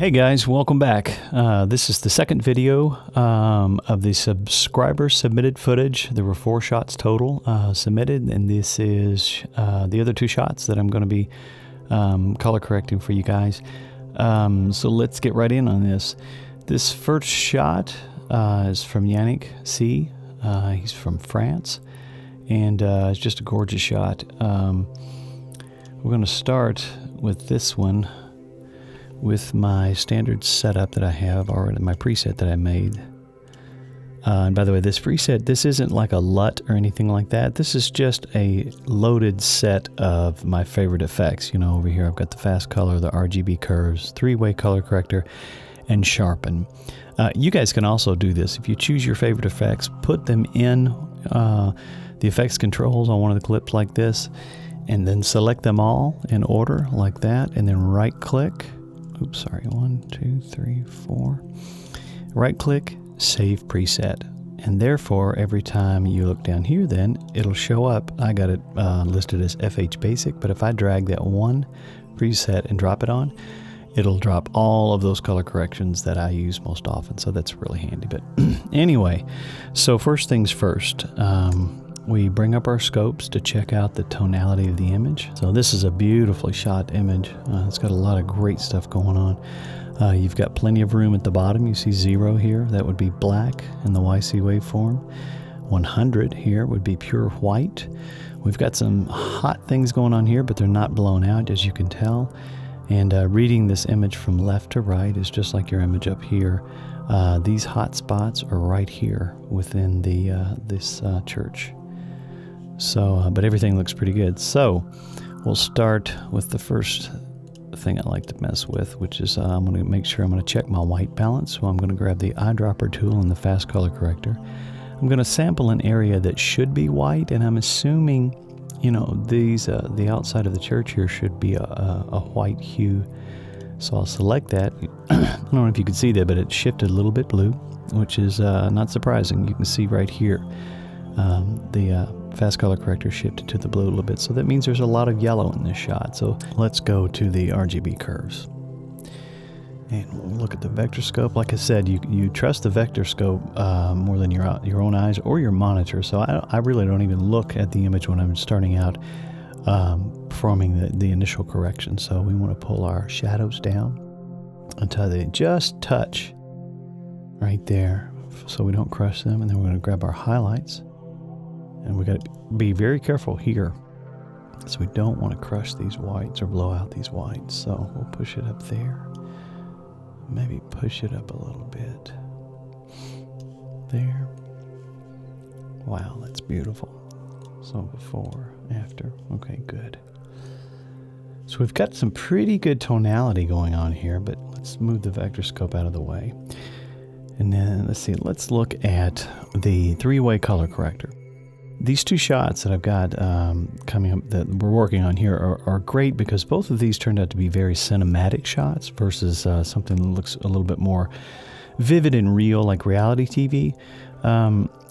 Hey guys, welcome back. This is the second video of the subscriber submitted footage. There were 4 shots total submitted, and this is the other 2 shots that I'm going to be color correcting for you guys. So let's get right in on this. This first shot is from Yannick C. He's from France, and it's just a gorgeous shot. We're going to start with this one with my standard setup that I have, or my preset that I made. And by the way, this preset, this isn't like a LUT or anything like that. This is just a loaded set of my favorite effects. You know, over here I've got the fast color, the RGB curves, 3-way color corrector, and sharpen. You guys can also do this. If you choose your favorite effects, put them in the effects controls on one of the clips like this, and then select them all in order like that, and then right click. Oops, sorry, 1, 2, 3, 4. Right click, save preset. And therefore, every time you look down here, then it'll show up. I got it listed as FH Basic, but if I drag that one preset and drop it on, it'll drop all of those color corrections that I use most often. So that's really handy. But anyway, so first things first. We bring up our scopes to check out the tonality of the image. So this is a beautifully shot image. It's got a lot of great stuff going on. You've got plenty of room at the bottom. You see 0 here. That would be black in the YC waveform. 100 here would be pure white. We've got some hot things going on here, but they're not blown out, as you can tell. And reading this image from left to right is just like your image up here. These hot spots are right here within this church. So, but everything looks pretty good. So we'll start with the first thing I like to mess with, which is I'm going to make sure I'm going to check my white balance. So I'm going to grab the eyedropper tool and the fast color corrector. I'm going to sample an area that should be white, and I'm assuming, you know, the outside of the church here should be a white hue. So I'll select that. I don't know if you can see that, but it shifted a little bit blue, which is not surprising. You can see right here the fast color corrector shifted to the blue a little bit, so that means there's a lot of yellow in this shot. So let's go to the RGB curves and we'll look at the vector scope. Like I said, you trust the vector scope more than your own eyes or your monitor. So I really don't even look at the image when I'm starting out performing the initial correction. So we want to pull our shadows down until they just touch right there, so we don't crush them. And then we're going to grab our highlights. And we got to be very careful here, so we don't want to crush these whites or blow out these whites. So we'll push it up there. Maybe push it up a little bit. There. Wow, that's beautiful. So before, after. Okay, good. So we've got some pretty good tonality going on here, but let's move the vector scope out of the way. And then let's look at the 3-way color corrector. These 2 shots that I've got coming up that we're working on here are great, because both of these turned out to be very cinematic shots versus something that looks a little bit more vivid and real, like reality TV.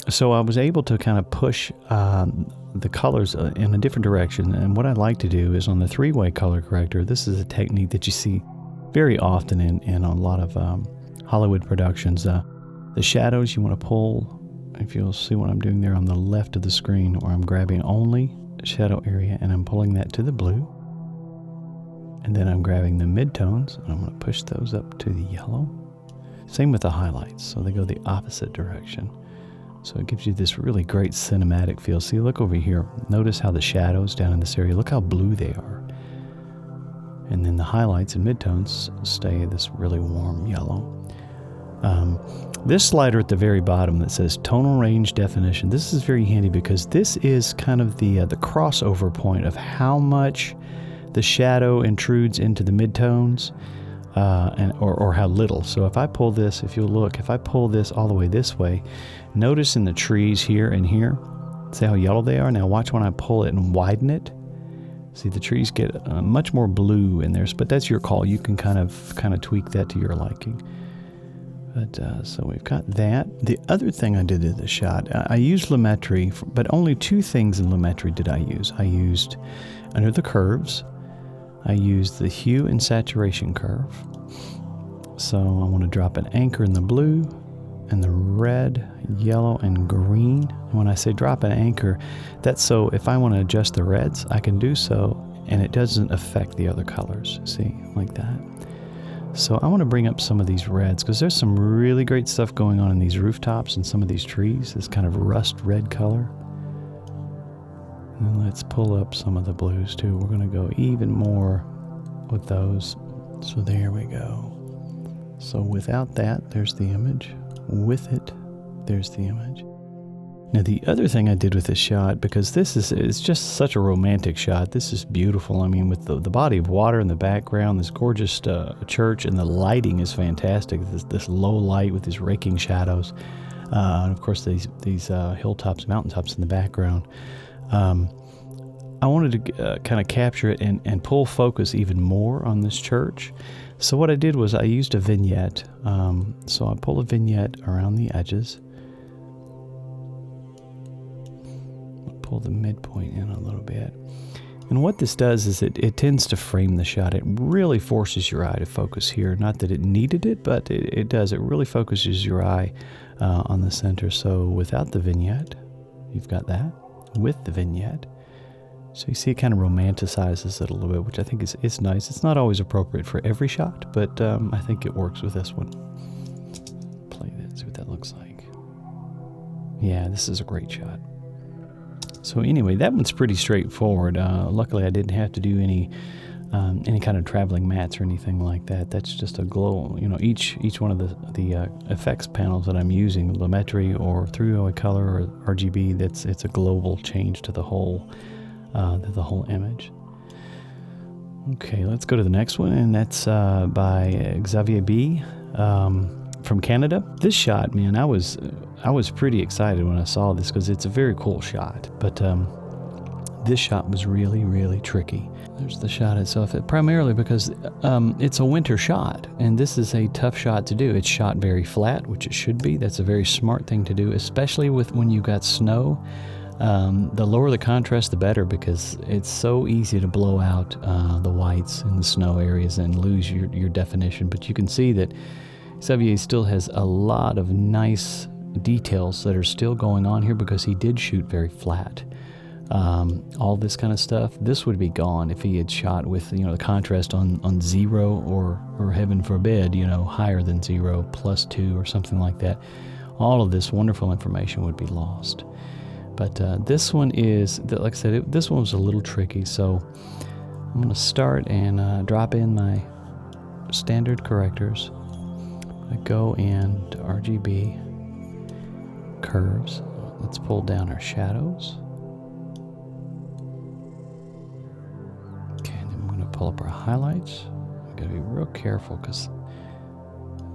So I was able to kind of push the colors in a different direction. And what I like to do is on the 3-way color corrector, this is a technique that you see very often in a lot of Hollywood productions. The shadows you want to pull. If you'll see what I'm doing there on the left of the screen, where I'm grabbing only shadow area and I'm pulling that to the blue. And then I'm grabbing the midtones and I'm going to push those up to the yellow. Same with the highlights, so they go the opposite direction. So it gives you this really great cinematic feel. See, look over here. Notice how the shadows down in this area, look how blue they are. And then the highlights and midtones stay this really warm yellow. This slider at the very bottom that says tonal range definition, this is very handy, because this is kind of the crossover point of how much the shadow intrudes into the midtones or how little. So if I pull this, if you'll look, if I pull this all the way this way, notice in the trees here and here, see how yellow they are? Now watch when I pull it and widen it. See, the trees get much more blue in there, but that's your call. You can kind of tweak that to your liking. But so we've got that. The other thing I did in the shot, I used Lumetri, but only 2 things in Lumetri did I use. I used, under the curves, I used the hue and saturation curve. So I want to drop an anchor in the blue and the red, yellow, and green. And when I say drop an anchor, that's so if I want to adjust the reds, I can do so, and it doesn't affect the other colors. See, like that. So I want to bring up some of these reds because there's some really great stuff going on in these rooftops and some of these trees, this kind of rust red color. And then let's pull up some of the blues too. We're going to go even more with those. So there we go. So without that, there's the image. With it, there's the image. Now the other thing I did with this shot, because this is just such a romantic shot. This is beautiful. I mean, with the body of water in the background, this gorgeous church, and the lighting is fantastic. This low light with these raking shadows, and of course these hilltops, mountaintops in the background. I wanted to kind of capture it and pull focus even more on this church. So what I did was I used a vignette. So I pull a vignette around the edges. Pull the midpoint in a little bit. And what this does is it tends to frame the shot. It really forces your eye to focus here. Not that it needed it, but it does. It really focuses your eye on the center. So without the vignette, you've got that. With the vignette, so you see it kind of romanticizes it a little bit, which I think is nice. It's not always appropriate for every shot, but I think it works with this one. Play that, see what that looks like. Yeah, this is a great shot. So anyway, that one's pretty straightforward. Luckily, I didn't have to do any kind of traveling mats or anything like that. That's just a glow. You know, each one of the effects panels that I'm using, Lumetri or 3-way color or RGB, it's a global change to the whole image. Okay, let's go to the next one, and that's by Xavier B. From Canada. This shot, man, I was pretty excited when I saw this because it's a very cool shot. But this shot was really, really tricky. There's the shot itself, primarily because it's a winter shot, and this is a tough shot to do. It's shot very flat, which it should be. That's a very smart thing to do, especially when you've got snow. The lower the contrast, the better, because it's so easy to blow out the whites in the snow areas and lose your definition. But you can see that Xavier still has a lot of nice details that are still going on here because he did shoot very flat. All this kind of stuff, this would be gone if he had shot with, the contrast on 0 or heaven forbid, higher than 0, +2 or something like that. All of this wonderful information would be lost. But this one is, like I said, this one was a little tricky, so I'm going to start and drop in my standard correctors. I go into RGB, curves. Let's pull down our shadows. Okay, and then I'm going to pull up our highlights. I've got to be real careful because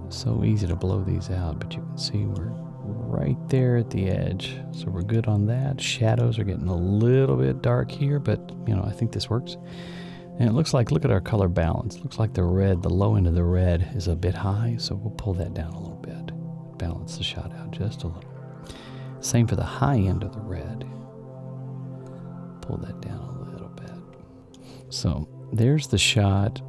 it's so easy to blow these out, but you can see we're right there at the edge. So we're good on that. Shadows are getting a little bit dark here, but I think this works. And it looks like, look at our color balance. Looks like the low end of the red is a bit high, so we'll pull that down a little bit. Balance the shot out just a little. Same for the high end of the red. Pull that down a little bit. So there's the shot,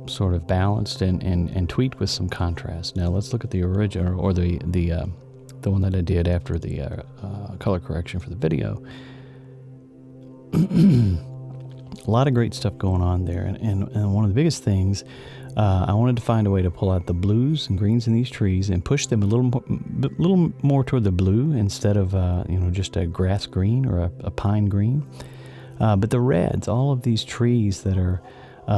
sort of balanced and tweaked with some contrast. Now let's look at the original, or the one that I did after the color correction for the video. A lot of great stuff going on there, and one of the biggest things, I wanted to find a way to pull out the blues and greens in these trees and push them a little more toward the blue instead of just a grass green or a pine green. But the reds, all of these trees that are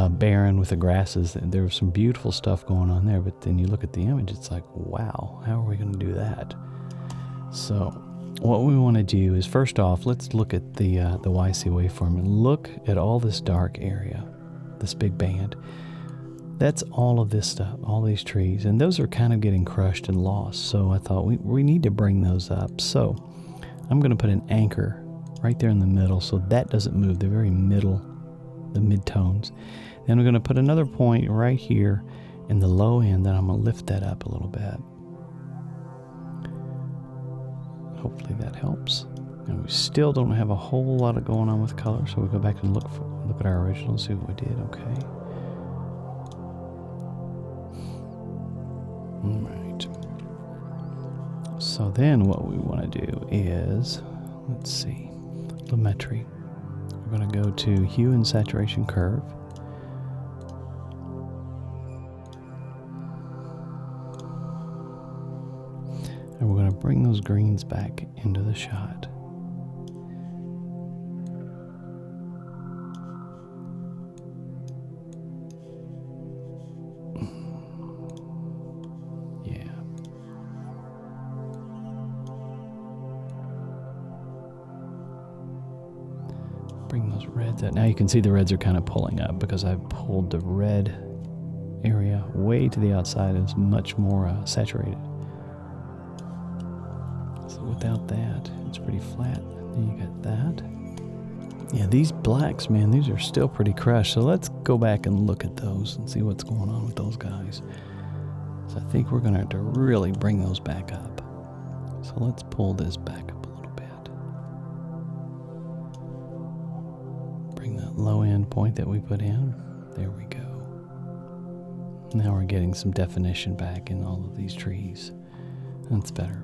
barren with the grasses, there's some beautiful stuff going on there. But then you look at the image, it's like, wow, how are we going to do that? So what we want to do is, first off, let's look at the YC waveform and look at all this dark area, this big band. That's all of this stuff, all these trees, and those are kind of getting crushed and lost. So I thought we need to bring those up. So I'm going to put an anchor right there in the middle so that doesn't move, the very middle, the mid-tones. Then we're going to put another point right here in the low end, then I'm going to lift that up a little bit. Hopefully that helps. And we still don't have a whole lot of going on with color, so we go back and look at our original, see what we did. Okay. Alright. So then what we want to do is, let's see, Lumetri. We're going to go to Hue and Saturation Curve. And we're going to bring those greens back into the shot. Bring those reds out. Now you can see the reds are kind of pulling up because I've pulled the red area way to the outside. It's much more saturated. So without that, it's pretty flat. Then you got that. Yeah, these blacks, man, these are still pretty crushed. So let's go back and look at those and see what's going on with those guys. So I think we're going to have to really bring those back up. So let's pull this back up a little bit. Bring that low end point that we put in. There we go. Now we're getting some definition back in all of these trees. That's better.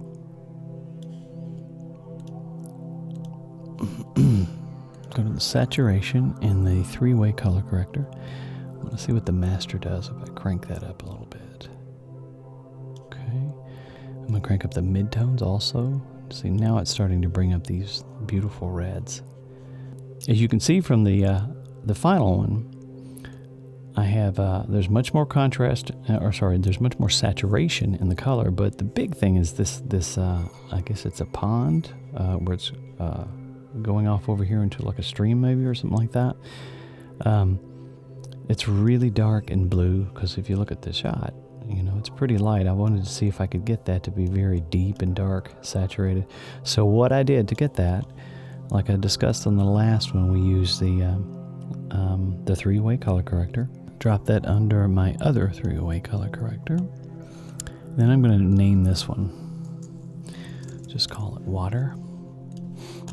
Go to the saturation in the 3-way color corrector. I'm going to see what the master does if I crank that up a little bit. Okay. I'm going to crank up the midtones also. See, now it's starting to bring up these beautiful reds. As you can see from the final one, I have, there's much more contrast, there's much more saturation in the color, but the big thing is this I guess it's a pond, where it's going off over here into like a stream maybe or something like that. It's really dark and blue, because if you look at the shot, you know, it's pretty light. I wanted to see if I could get that to be very deep and dark, saturated. So what I did to get that, like I discussed on the last one, we used the 3-way color corrector. Drop that under my other 3-way color corrector. Then I'm going to name this one. Just call it water,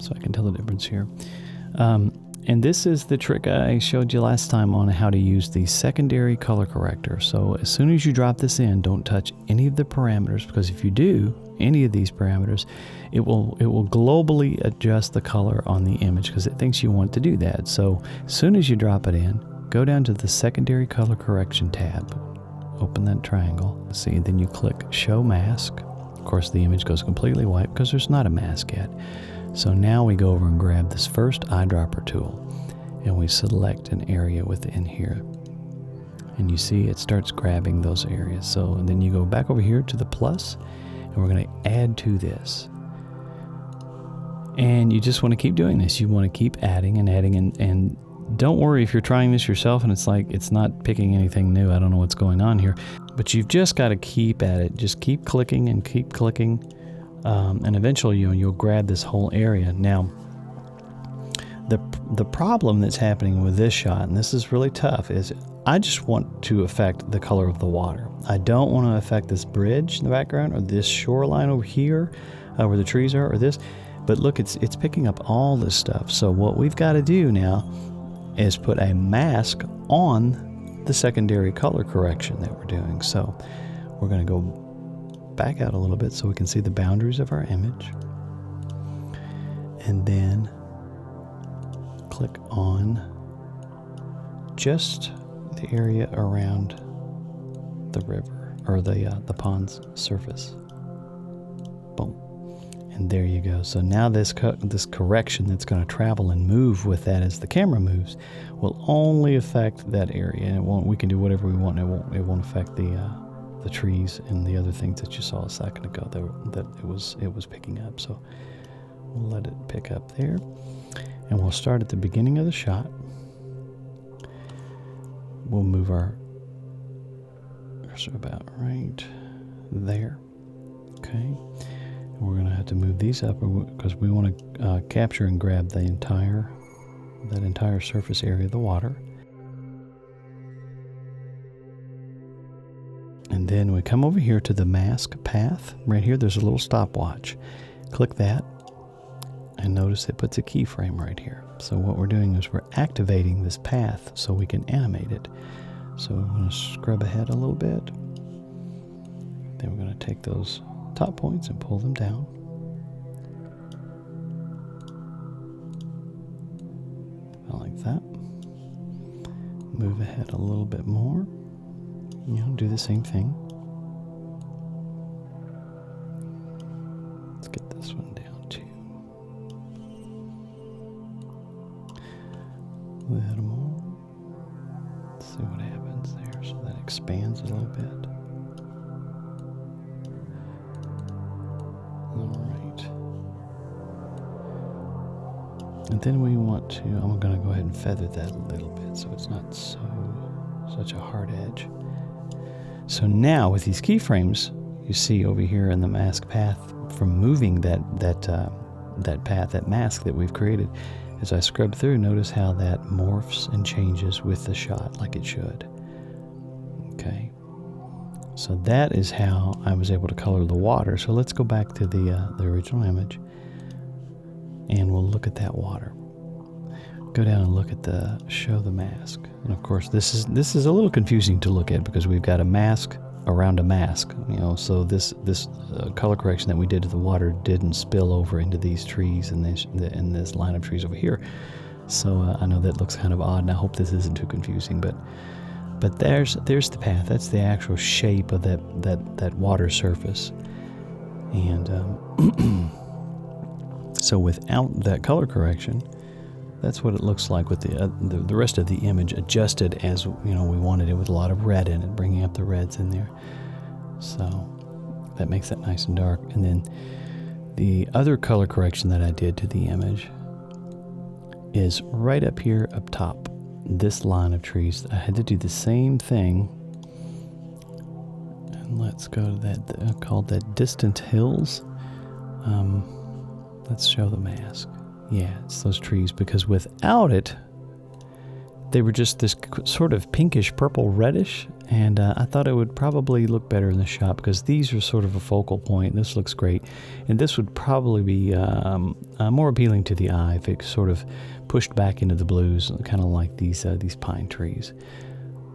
so I can tell the difference here. And this is the trick I showed you last time on how to use the secondary color corrector. So as soon as you drop this in, don't touch any of the parameters, because if you do any of these parameters, it will globally adjust the color on the image because it thinks you want to do that. So as soon as you drop it in, go down to the secondary color correction tab, open that triangle, see, then you click show mask. Of course the image goes completely white because there's not a mask yet. So now we go over and grab this first eyedropper tool and we select an area within here. And you see it starts grabbing those areas. So then you go back over here to the plus and we're going to add to this. And you just want to keep doing this. You want to keep adding and adding, and don't worry if you're trying this yourself and it's like it's not picking anything new. I don't know what's going on here. But you've just got to keep at it. Just keep clicking and keep clicking. And eventually you'll grab this whole area. Now, the problem that's happening with this shot, and this is really tough, is I just want to affect the color of the water. I don't want to affect this bridge in the background or this shoreline over here where the trees are, or this. But look, it's picking up all this stuff. So what we've got to do now is put a mask on the secondary color correction that we're doing. So we're going to go back out a little bit so we can see the boundaries of our image, and then click on just the area around the river or the pond's surface. Boom. And there you go. So now this correction that's going to travel and move with that as the camera moves will only affect that area, and it won't. We can do whatever we want. It won't affect the trees and the other things that you saw a second ago that it was picking up. So we'll let it pick up there, and we'll start at the beginning of the shot. We'll move our cursor about right there. Okay. We're going to have to move these up because we want to capture and grab that entire surface area of the water. And then we come over here to the mask path. Right here, there's a little stopwatch. Click that, and notice it puts a keyframe right here. So what we're doing is we're activating this path so we can animate it. So I'm going to scrub ahead a little bit. Then we're going to take those top points and pull them down. Like that. Move ahead a little bit more. Do the same thing. Let's get this one down too. A little more. Let's see what happens there. So that expands a little bit. And then we want to, I'm going to go ahead and feather that a little bit so it's not such a hard edge. So now with these keyframes, you see over here in the mask path, from moving that path, that mask that we've created, as I scrub through, notice how that morphs and changes with the shot like it should. Okay. So that is how I was able to color the water. So let's go back to the original image. And we'll look at that water. Go down and look at the show the mask. And of course, this is a little confusing to look at because we've got a mask around a mask. So this color correction that we did to the water didn't spill over into these trees and this line of trees over here. So I know that looks kind of odd, and I hope this isn't too confusing. But there's the path. That's the actual shape of that water surface. And so without that color correction, that's what it looks like with the rest of the image adjusted as we wanted it, with a lot of red in it, bringing up the reds in there. So that makes it nice and dark. And then the other color correction that I did to the image is right up here up top, this line of trees. I had to do the same thing. And let's go to that, called that Distant Hills. Let's show the mask. Yeah, it's those trees, because without it, they were just this sort of pinkish purple reddish, and I thought it would probably look better in the shot because these are sort of a focal point. This looks great, and this would probably be more appealing to the eye if it sort of pushed back into the blues, kind of like these pine trees.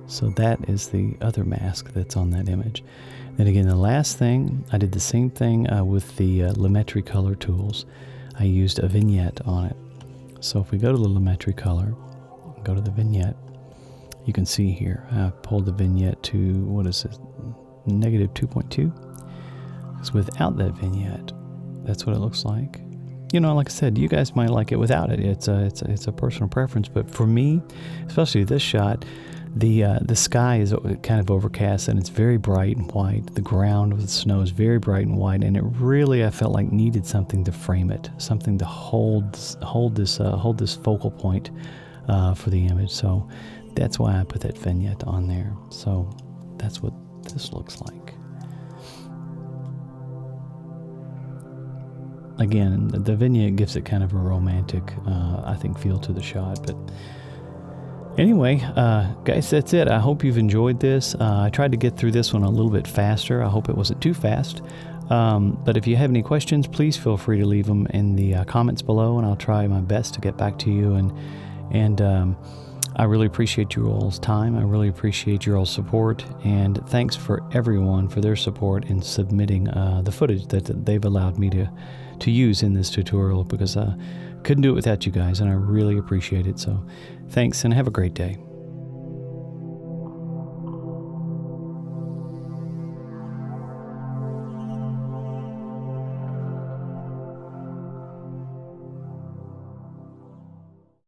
So that is the other mask that's on that image. Then again, the last thing, I did the same thing with the Lumetri color tools. I used a vignette on it. So if we go to the Lumetri color, go to the vignette, you can see here, I pulled the vignette to, what is it, -2.2. Because without that vignette, that's what it looks like. Like I said, you guys might like it without it. It's a personal preference, but for me, especially this shot, the sky is kind of overcast and it's very bright and white. The ground with the snow is very bright and white, and it really, I felt like, needed something to frame it, something to hold this focal point for the image. So that's why I put that vignette on there. So that's what this looks like. Again, the vignette gives it kind of a romantic, I think, feel to the shot. But anyway, guys, that's it. I hope you've enjoyed this. I tried to get through this one a little bit faster. I hope it wasn't too fast. But if you have any questions, please feel free to leave them in the comments below, and I'll try my best to get back to you. And I really appreciate your all's time. I really appreciate your all's support, and thanks for everyone for their support in submitting the footage that they've allowed me to use in this tutorial, because I couldn't do it without you guys, and I really appreciate it. So thanks, and have a great day.